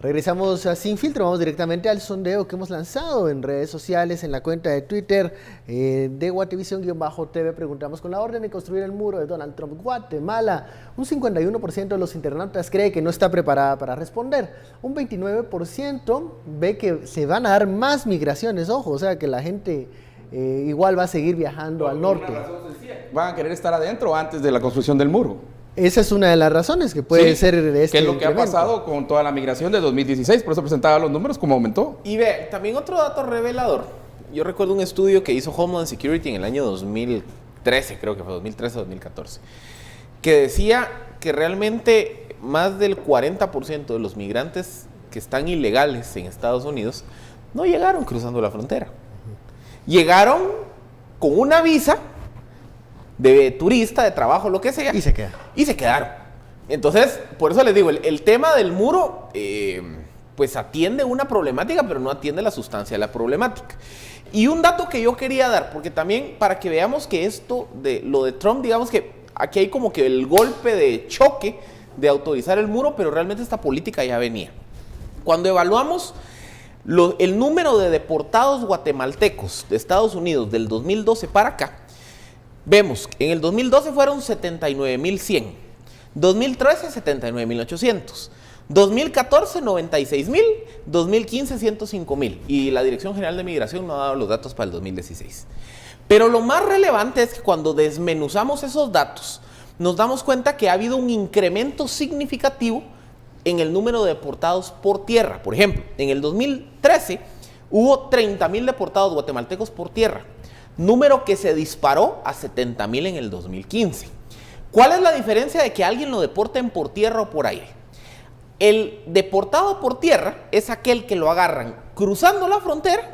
Regresamos a Sin Filtro, vamos directamente al sondeo que hemos lanzado en redes sociales, en la cuenta de Twitter de Guatevisión-TV. Preguntamos, con la orden de construir el muro de Donald Trump, Guatemala, un 51% de los internautas cree que no está preparada para responder. Un 29% ve que se van a dar más migraciones, ojo, o sea que la gente igual va a seguir viajando al norte. Van a querer estar adentro antes de la construcción del muro. Esa es una de las razones que puede ser este que es lo que incremento. ha pasado con toda la migración de 2016, por eso presentaba los números como aumentó. Y ve, también otro dato revelador. Yo recuerdo un estudio que hizo Homeland Security en el año 2013, creo que fue 2013-2014, que decía que realmente más del 40% de los migrantes que están ilegales en Estados Unidos no llegaron cruzando la frontera. Llegaron con una visa de turista, de trabajo, lo que sea. Y se queda. Y se quedaron. Entonces, por eso les digo, el tema del muro, pues atiende una problemática, pero no atiende la sustancia de la problemática. Y un dato que yo quería dar, porque también para que veamos que esto, de lo de Trump, digamos que aquí hay como que el golpe de choque de autorizar el muro, pero realmente esta política ya venía. Cuando evaluamos el número de deportados guatemaltecos de Estados Unidos del 2012 para acá, vemos que en el 2012 fueron 79.100, 2013 79.800, 2014 96.000, 2015 105.000 y la Dirección General de Migración no ha dado los datos para el 2016. Pero lo más relevante es que cuando desmenuzamos esos datos nos damos cuenta que ha habido un incremento significativo en el número de deportados por tierra. Por ejemplo, en el 2013 hubo 30.000 deportados guatemaltecos por tierra, número que se disparó a 70.000 en el 2015. ¿Cuál es la diferencia de que alguien lo deporten por tierra o por aire? El deportado por tierra es aquel que lo agarran cruzando la frontera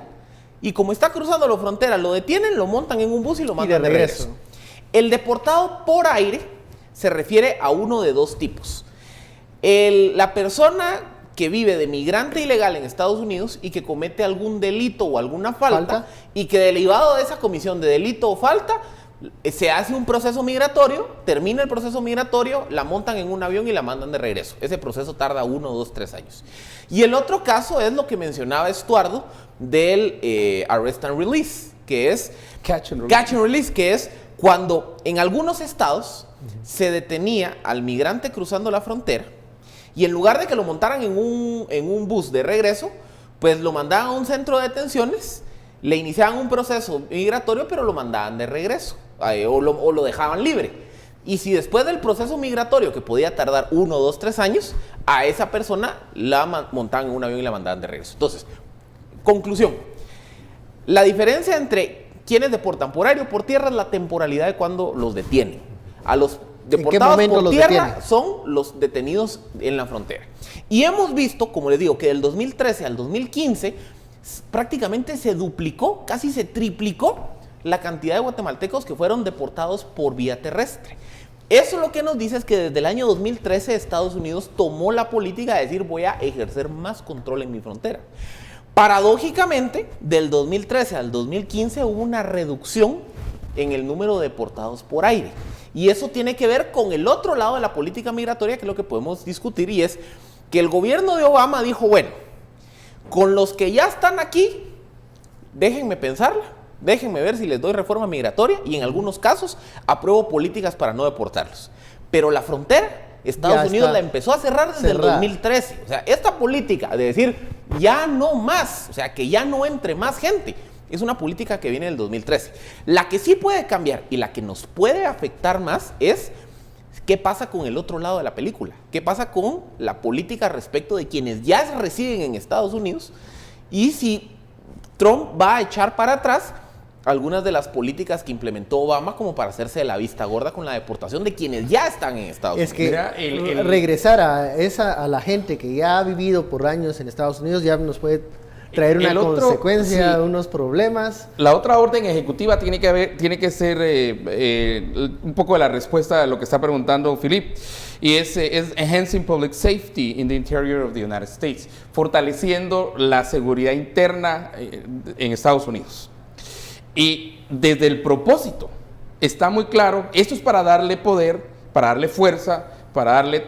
y como está cruzando la frontera lo detienen, lo montan en un bus y lo mandan de regreso. El deportado por aire se refiere a uno de dos tipos. La persona que vive de migrante ilegal en Estados Unidos y que comete algún delito o alguna falta y que derivado de esa comisión de delito o falta se hace un proceso migratorio, termina el proceso migratorio, la montan en un avión y la mandan de regreso. Ese proceso tarda 1, 2, 3 años. Y el otro caso es lo que mencionaba Estuardo del Arrest and Release, que es Catch and Release, que es cuando en algunos estados se detenía al migrante cruzando la frontera y en lugar de que lo montaran en un bus de regreso, pues lo mandaban a un centro de detenciones, le iniciaban un proceso migratorio, pero lo mandaban de regreso, o lo dejaban libre. Y si después del proceso migratorio, que podía tardar 1, 2, 3 años, a esa persona la montaban en un avión y la mandaban de regreso. Entonces, conclusión. La diferencia entre quienes deportan por aire o por tierra es la temporalidad de cuando los detienen. A los deportados por tierra son los detenidos en la frontera. Y hemos visto, como les digo, que del 2013 al 2015 prácticamente se duplicó, casi se triplicó la cantidad de guatemaltecos que fueron deportados por vía terrestre. Eso lo que nos dice es que desde el año 2013 Estados Unidos tomó la política de decir voy a ejercer más control en mi frontera. Paradójicamente, del 2013 al 2015 hubo una reducción en el número de deportados por aire. Y eso tiene que ver con el otro lado de la política migratoria, que es lo que podemos discutir, y es que el gobierno de Obama dijo, bueno, con los que ya están aquí, déjenme pensarla, déjenme ver si les doy reforma migratoria y en algunos casos apruebo políticas para no deportarlos. Pero la frontera, Estados Unidos la empezó a cerrar desde el 2013. O sea, esta política de decir ya no más, o sea, que ya no entre más gente, es una política que viene del 2013. La que sí puede cambiar y la que nos puede afectar más es qué pasa con el otro lado de la película. ¿Qué pasa con la política respecto de quienes ya residen en Estados Unidos? Y si Trump va a echar para atrás algunas de las políticas que implementó Obama como para hacerse de la vista gorda con la deportación de quienes ya están en Estados Unidos. Es que regresar a la gente que ya ha vivido por años en Estados Unidos ya nos puede traer una consecuencia, unos problemas. La otra orden ejecutiva tiene que ser un poco de la respuesta a lo que está preguntando Philip, y es enhancing public safety in the interior of the United States, fortaleciendo la seguridad interna en Estados Unidos. Y desde el propósito está muy claro, esto es para darle poder, para darle fuerza, darle,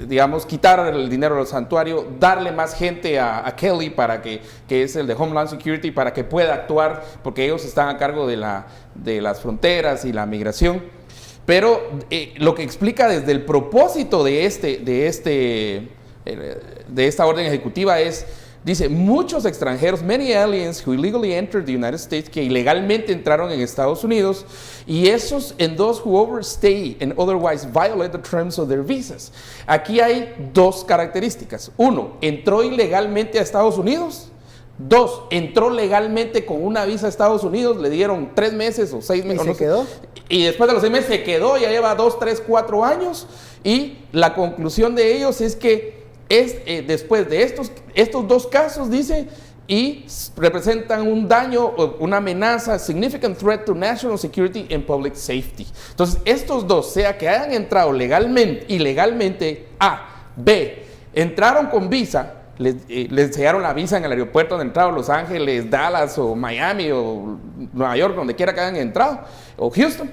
digamos, quitar el dinero del santuario, darle más gente a Kelly, que es el de Homeland Security, para que pueda actuar, porque ellos están a cargo de las fronteras y la migración. Pero lo que explica desde el propósito de esta orden ejecutiva dice, muchos extranjeros, many aliens who illegally entered the United States, que ilegalmente entraron en Estados Unidos, y esos and those who overstay and otherwise violate the terms of their visas. Aquí hay dos características. Uno, entró ilegalmente a Estados Unidos. Dos, entró legalmente con una visa a Estados Unidos, le dieron 3 meses o 6 meses. ¿Y se quedó? Y después de los 6 meses se quedó, ya lleva 2, 3, 4 años, y la conclusión de ellos es que después de estos dos casos, dice, y representan un daño o una amenaza, significant threat to national security and public safety. Entonces, estos dos, sea que hayan entrado ilegalmente, A, B, entraron con visa, les enseñaron la visa en el aeropuerto donde entraron, Los Ángeles, Dallas o Miami o Nueva York, donde quiera que hayan entrado, o Houston,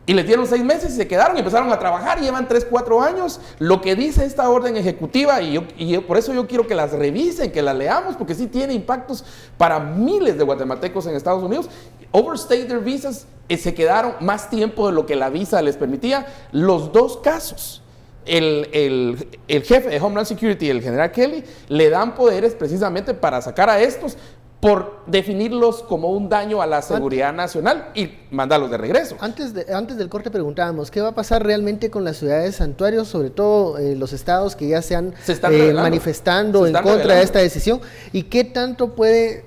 y les dieron 6 meses y se quedaron y empezaron a trabajar y llevan 3, 4 años. Lo que dice esta orden ejecutiva, y por eso yo quiero que las revisen, que las leamos, porque sí tiene impactos para miles de guatemaltecos en Estados Unidos. Overstayed their visas, se quedaron más tiempo de lo que la visa les permitía. Los dos casos, el jefe de Homeland Security, el general Kelly, le dan poderes precisamente para sacar a estos, por definirlos como un daño a la seguridad nacional y mandarlos de regreso. Antes del corte preguntábamos, ¿qué va a pasar realmente con las ciudades santuarios, sobre todo los estados que ya se están manifestando en contra de esta decisión? ¿Y qué tanto puede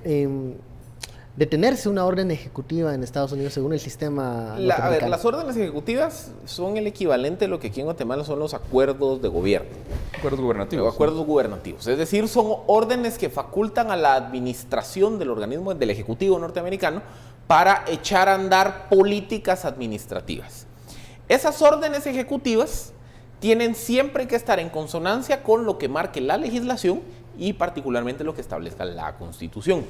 detenerse una orden ejecutiva en Estados Unidos según el sistema norteamericano? A ver, las órdenes ejecutivas son el equivalente a lo que aquí en Guatemala son los acuerdos de gobierno. Acuerdos gubernativos. Acuerdos gubernativos. Es decir, son órdenes que facultan a la administración del organismo del Ejecutivo norteamericano para echar a andar políticas administrativas. Esas órdenes ejecutivas tienen siempre que estar en consonancia con lo que marque la legislación y particularmente lo que establezca la Constitución.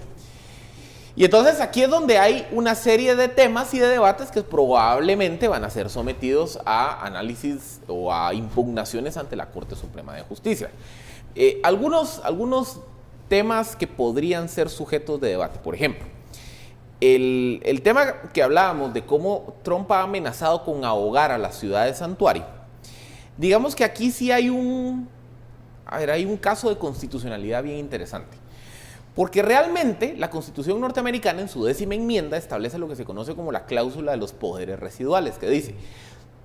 Y entonces aquí es donde hay una serie de temas y de debates que probablemente van a ser sometidos a análisis o a impugnaciones ante la Corte Suprema de Justicia. Algunos temas que podrían ser sujetos de debate, por ejemplo, el tema que hablábamos de cómo Trump ha amenazado con ahogar a la ciudad de Santuario. Digamos que aquí sí hay un caso de constitucionalidad bien interesante. Porque realmente la Constitución norteamericana en su 10ª enmienda establece lo que se conoce como la cláusula de los poderes residuales, que dice,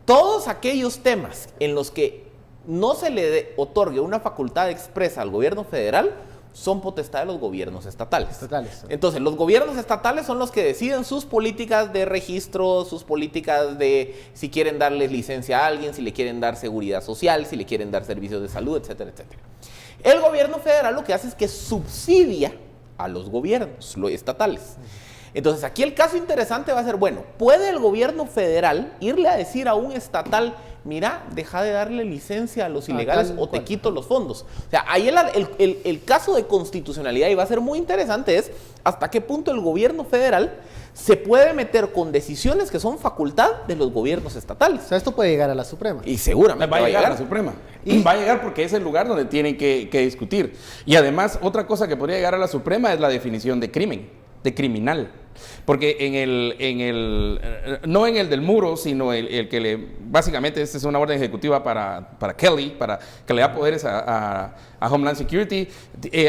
todos aquellos temas en los que no se le otorgue una facultad expresa al gobierno federal son potestad de los gobiernos estatales. Entonces, los gobiernos estatales son los que deciden sus políticas de registro, sus políticas de si quieren darle licencia a alguien, si le quieren dar seguridad social, si le quieren dar servicios de salud, etcétera, etcétera. El gobierno federal lo que hace es que subsidia a los gobiernos estatales. Entonces, aquí el caso interesante va a ser, bueno, ¿puede el gobierno federal irle a decir a un estatal, mira, deja de darle licencia a los ilegales o te quito los fondos? O sea, ahí el caso de constitucionalidad, y va a ser muy interesante, es hasta qué punto el gobierno federal se puede meter con decisiones que son facultad de los gobiernos estatales. O sea, esto puede llegar a la Suprema. Y seguramente va a llegar a la Suprema. Y va a llegar porque es el lugar donde tienen que discutir. Y además, otra cosa que podría llegar a la Suprema es la definición de crimen, de criminal. Porque no en el del muro, sino el que básicamente esta es una orden ejecutiva para Kelly, para que le da poderes a Homeland Security.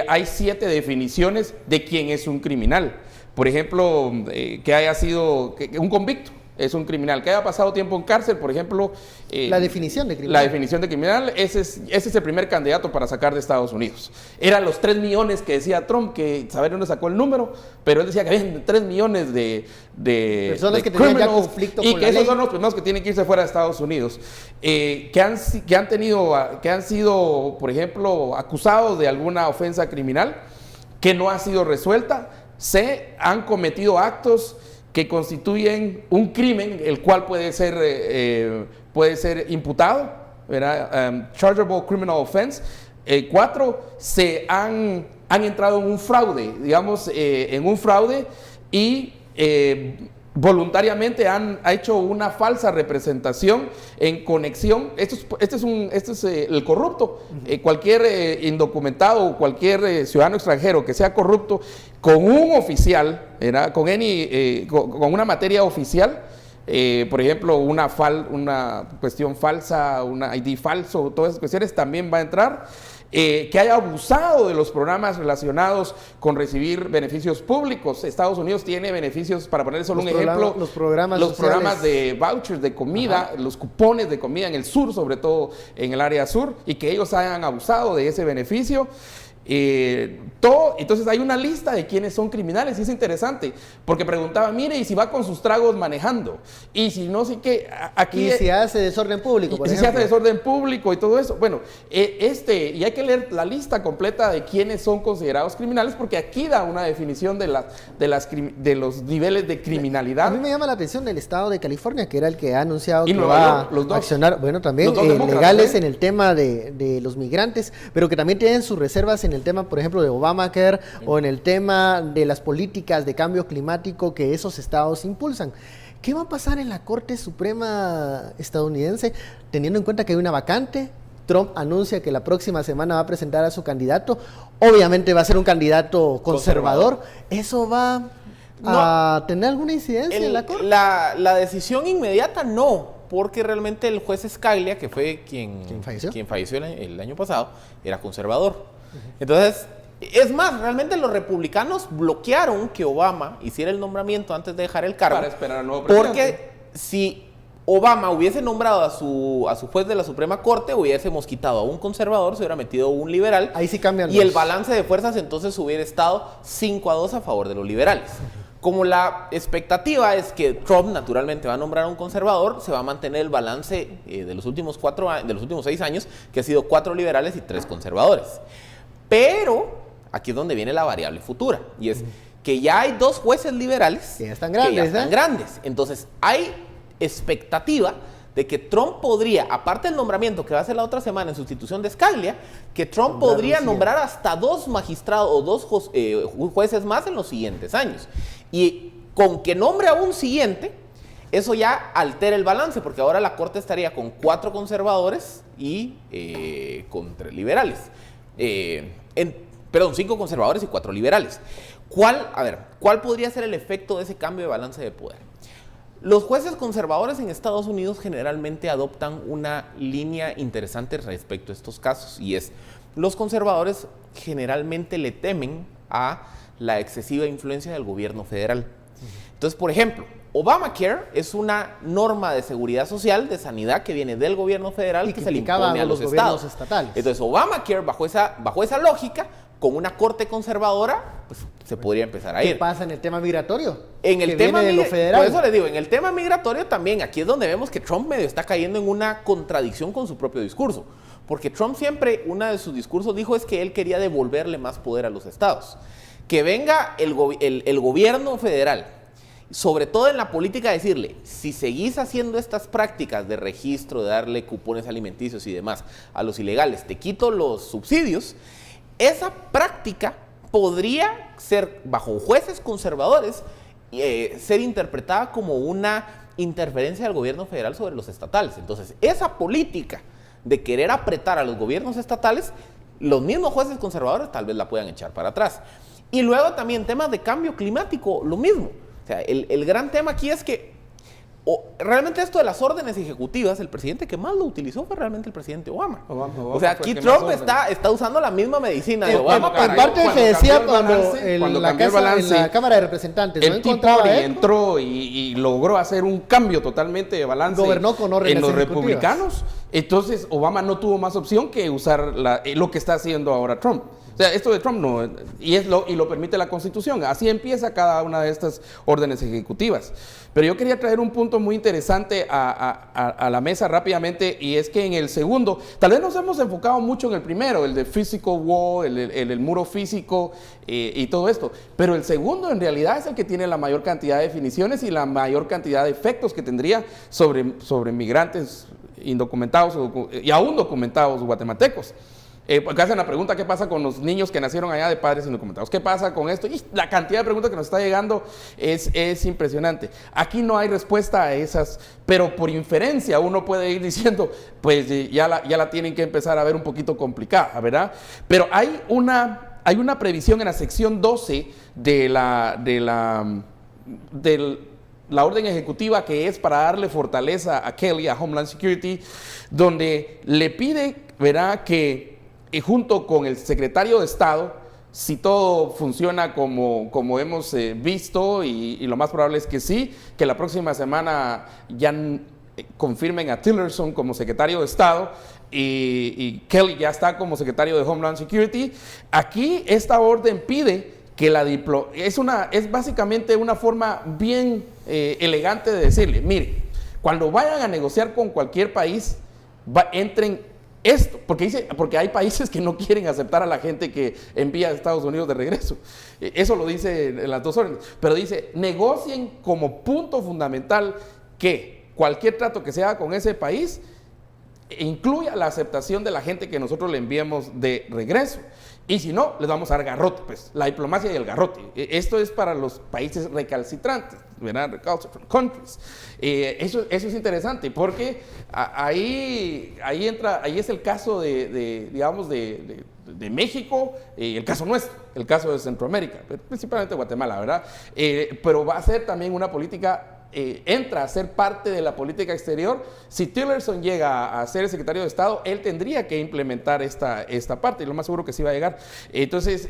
Hay 7 definiciones de quién es un criminal. Por ejemplo, que haya sido un convicto, es un criminal. Que haya pasado tiempo en cárcel, por ejemplo. La definición de criminal. La definición de criminal, ese es el primer candidato para sacar de Estados Unidos. Eran los 3 millones que decía Trump, que saber dónde sacó el número, pero él decía que había 3 millones de personas que tenían ya conflicto y con que la esos ley. son los primeros que tienen que irse fuera de Estados Unidos, que han sido, por ejemplo, acusados de alguna ofensa criminal que no ha sido resuelta. Se han cometido actos que constituyen un crimen, el cual puede ser imputado, ¿verdad? Chargeable criminal offense. 4, se han entrado en un fraude, digamos, y voluntariamente ha hecho una falsa representación en conexión. Este es el corrupto. Cualquier indocumentado o cualquier ciudadano extranjero que sea corrupto con un oficial, con una materia oficial, por ejemplo, una cuestión falsa, un ID falso, todas esas cuestiones también va a entrar. Que haya abusado de los programas relacionados con recibir beneficios públicos. Estados Unidos tiene beneficios, para poner solo un ejemplo, los programas de vouchers de comida, los cupones de comida en el sur, sobre todo en el área sur, y que ellos hayan abusado de ese beneficio. Entonces hay una lista de quienes son criminales y es interesante porque preguntaba, mire, y si va con sus tragos manejando y si no sé qué, aquí y si hace desorden público, por si ejemplo. se hace desorden público y todo eso, bueno, y hay que leer la lista completa de quienes son considerados criminales porque aquí da una definición de los niveles de criminalidad. A mí me llama la atención del estado de California, que era el que ha anunciado y que Nueva va York, los dos, a accionar, bueno, también los dos demócratas, legales en el tema de los migrantes, pero que también tienen sus reservas en el tema, por ejemplo, de Obamacare o en el tema de las políticas de cambio climático que esos estados impulsan. ¿Qué va a pasar en la Corte Suprema estadounidense teniendo en cuenta que hay una vacante? Trump anuncia que la próxima semana va a presentar a su candidato. Obviamente va a ser un candidato conservador. ¿Eso va a tener alguna incidencia en la Corte? La decisión inmediata no, porque realmente el juez Scalia, que fue quien falleció el año pasado, era conservador. Entonces, es más, realmente los republicanos bloquearon que Obama hiciera el nombramiento antes de dejar el cargo. Para esperar al nuevo presidente. Porque si Obama hubiese nombrado a su juez de la Suprema Corte, hubiésemos quitado a un conservador, se hubiera metido un liberal. Ahí sí cambian y el balance de fuerzas entonces hubiera estado 5-2 a favor de los liberales. Como la expectativa es que Trump naturalmente va a nombrar a un conservador, se va a mantener el balance de los últimos 6 años, que ha sido 4 liberales y 3 conservadores. Pero aquí es donde viene la variable futura, y es que ya hay 2 jueces liberales que ya están grandes. Entonces hay expectativa de que Trump podría, aparte del nombramiento que va a hacer la otra semana en sustitución de Scalia, que Trump podría nombrar hasta 2 magistrados o 2 jueces más en los siguientes años. Y con que nombre a un siguiente, eso ya altera el balance, porque ahora la Corte estaría con 4 conservadores y con 3 liberales. 5 conservadores y 4 liberales. ¿Cuál podría ser el efecto de ese cambio de balance de poder? Los jueces conservadores en Estados Unidos generalmente adoptan una línea interesante respecto a estos casos, y es, los conservadores generalmente le temen a la excesiva influencia del gobierno federal. Entonces, por ejemplo, Obamacare es una norma de seguridad social, de sanidad, que viene del gobierno federal y que se le impone a los estados. Estatales. Entonces, Obamacare, bajo esa lógica, con una corte conservadora, pues se podría empezar a ir. ¿Qué pasa en el tema migratorio? En el tema de lo federal. Por eso les digo, en el tema migratorio también, aquí es donde vemos que Trump medio está cayendo en una contradicción con su propio discurso. Porque Trump siempre, uno de sus discursos dijo es que él quería devolverle más poder a los estados. Que venga el gobierno federal, sobre todo en la política, decirle, si seguís haciendo estas prácticas de registro, de darle cupones alimenticios y demás a los ilegales, te quito los subsidios. Esa práctica podría ser, bajo jueces conservadores, ser interpretada como una interferencia del gobierno federal sobre los estatales. Entonces, esa política de querer apretar a los gobiernos estatales, los mismos jueces conservadores tal vez la puedan echar para atrás. Y luego también temas de cambio climático, lo mismo. O sea, el gran tema aquí es que realmente esto de las órdenes ejecutivas, el presidente que más lo utilizó fue realmente el presidente Obama. O sea, aquí Trump está usando la misma medicina de Obama. En parte se decía cuando en la Cámara de Representantes el tipo entró y logró hacer un cambio totalmente de balance. Gobernó con órdenes en los ejecutivas. republicanos. Entonces Obama no tuvo más opción que usar lo que está haciendo ahora Trump. O sea, esto de Trump no, y lo permite la Constitución. Así empieza cada una de estas órdenes ejecutivas. Pero yo quería traer un punto muy interesante a la mesa rápidamente, y es que en el segundo, tal vez nos hemos enfocado mucho en el primero, el de physical wall, el muro físico y todo esto. Pero el segundo en realidad es el que tiene la mayor cantidad de definiciones y la mayor cantidad de efectos que tendría sobre migrantes indocumentados y aún documentados guatemaltecos. Porque hacen la pregunta, ¿qué pasa con los niños que nacieron allá de padres indocumentados? ¿Qué pasa con esto? Y la cantidad de preguntas que nos está llegando es impresionante. Aquí no hay respuesta a esas, pero por inferencia uno puede ir diciendo, pues ya la tienen que empezar a ver un poquito complicada, ¿verdad? Pero hay una previsión en la sección 12 de la orden ejecutiva, que es para darle fortaleza a Kelly, a Homeland Security, donde le pide, ¿verdad?, que junto con el secretario de Estado, si todo funciona como hemos visto, y lo más probable es que sí, que la próxima semana ya confirmen a Tillerson como secretario de Estado y Kelly ya está como secretario de Homeland Security. Aquí esta orden pide que es básicamente una forma bien elegante de decirle, mire, cuando vayan a negociar con cualquier país, entren esto, porque hay países que no quieren aceptar a la gente que envía a Estados Unidos de regreso. Eso lo dice en las dos órdenes, pero dice, negocien como punto fundamental que cualquier trato que se haga con ese país incluya la aceptación de la gente que nosotros le enviemos de regreso. Y si no, les vamos a dar garrote, pues, la diplomacia y el garrote. Esto es para los países recalcitrantes, ¿verdad? Recalcitrant countries. Eso es interesante, porque ahí es el caso de México, el caso nuestro, el caso de Centroamérica, principalmente Guatemala, ¿verdad? Pero va a ser también una política, entra a ser parte de la política exterior. Si Tillerson llega a ser el secretario de Estado, él tendría que implementar esta parte, y lo más seguro que sí va a llegar. Entonces,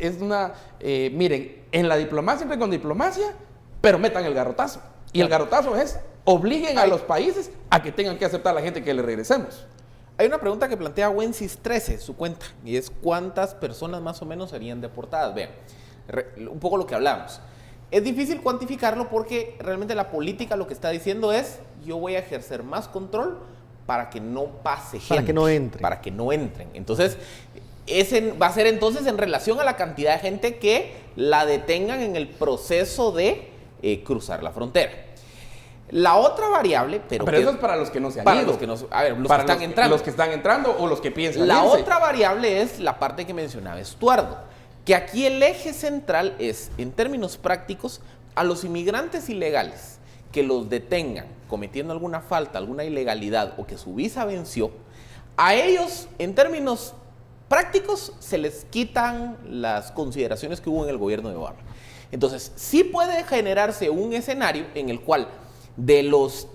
miren, en la diplomacia, entren con diplomacia, pero metan el garrotazo. Y el garrotazo es, obliguen a los países a que tengan que aceptar a la gente que le regresemos. Hay una pregunta que plantea Wensis 13, su cuenta, y es ¿cuántas personas más o menos serían deportadas? Vean, un poco lo que hablamos. Es difícil cuantificarlo porque realmente la política lo que está diciendo es, yo voy a ejercer más control para que no pase gente. Para que no entre. Para que no entren. Entonces, va a ser entonces en relación a la cantidad de gente que la detengan en el proceso de cruzar la frontera. La otra variable, pero eso es para los que no se han para ido. Los que no, a ver, los que están entrando. Los que están entrando o los que piensan La irse. otra variable es la parte que mencionaba Estuardo, que aquí el eje central es, en términos prácticos, a los inmigrantes ilegales que los detengan cometiendo alguna falta, alguna ilegalidad o que su visa venció, a ellos, en términos prácticos, se les quitan las consideraciones que hubo en el gobierno de Obama. Entonces, sí puede generarse un escenario en el cual de los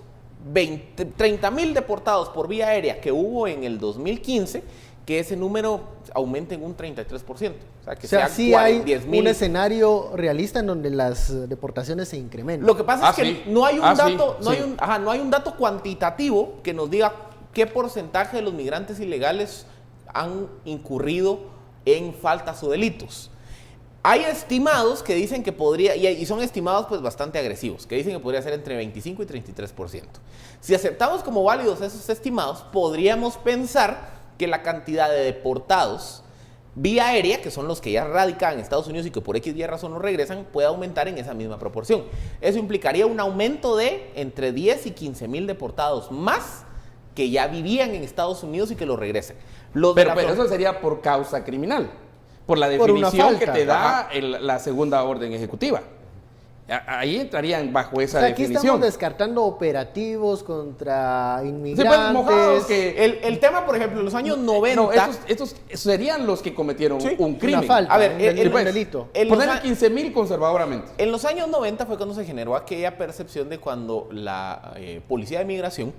30,000 deportados por vía aérea que hubo en el 2015, que ese número aumente en un 33%. O sea, sí hay un escenario realista en donde las deportaciones se incrementan. Lo que pasa es que sí. no hay un dato, sí. No hay un dato cuantitativo que nos diga qué porcentaje de los migrantes ilegales han incurrido en faltas o delitos. Hay estimados que dicen que podría, y son estimados pues bastante agresivos, que dicen que podría ser entre 25 y 33%. Si aceptamos como válidos esos estimados, podríamos pensar que la cantidad de deportados vía aérea, que son los que ya radican en Estados Unidos y que por X y razón no regresan, puede aumentar en esa misma proporción. Eso implicaría un aumento de entre 10 y 15,000 deportados más que ya vivían en Estados Unidos y que lo regresen. Pero eso sería por causa criminal, por la definición que te da la segunda orden ejecutiva. Ahí entrarían bajo esa aquí definición. Estamos descartando operativos contra inmigrantes. Sí, pues, mojados que... el tema, por ejemplo, en los años 90... No, estos serían los que cometieron un crimen. Una falta, a ver, un delito. Ponerle 15,000 conservadoramente. En los años 90 fue cuando se generó aquella percepción de cuando la policía de migración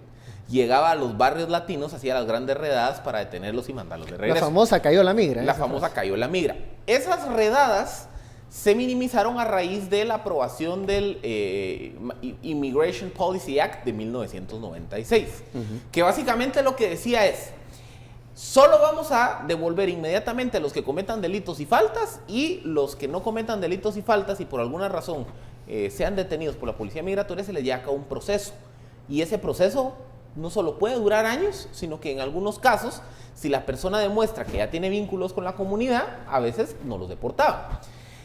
llegaba a los barrios latinos, hacía las grandes redadas para detenerlos y mandarlos de regreso. La famosa cayó la migra. La famosa cayó la migra. Esas redadas se minimizaron a raíz de la aprobación del Immigration Policy Act de 1996, que básicamente lo que decía es, solo vamos a devolver inmediatamente a los que cometan delitos y faltas, y los que no cometan delitos y faltas y por alguna razón sean detenidos por la policía migratoria, se les lleva a cabo un proceso. Y ese proceso no solo puede durar años, sino que en algunos casos, si la persona demuestra que ya tiene vínculos con la comunidad, a veces no los deportaban.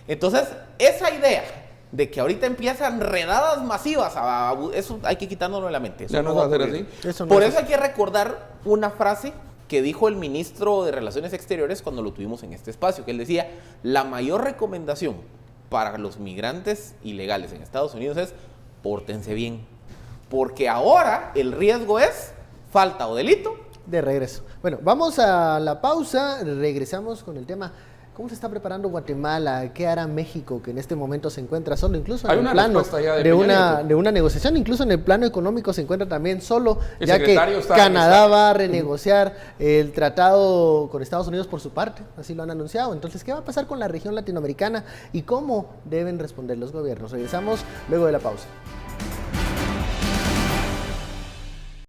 Entonces, esa idea de que ahorita empiezan redadas masivas, eso hay que quitárnoslo de la mente. Eso ya no va a ser así. Por eso hay que recordar una frase que dijo el ministro de Relaciones Exteriores cuando lo tuvimos en este espacio, que él decía, la mayor recomendación para los migrantes ilegales en Estados Unidos es pórtense bien, porque ahora el riesgo es falta o delito. De regreso. Bueno, vamos a la pausa, regresamos con el tema. ¿Cómo se está preparando Guatemala? ¿Qué hará México, que en este momento se encuentra solo, incluso en el plano de una negociación, incluso en el plano económico se encuentra también solo, ya que Canadá va a renegociar el tratado con Estados Unidos por su parte, así lo han anunciado? Entonces, ¿qué va a pasar con la región latinoamericana y cómo deben responder los gobiernos? Regresamos luego de la pausa.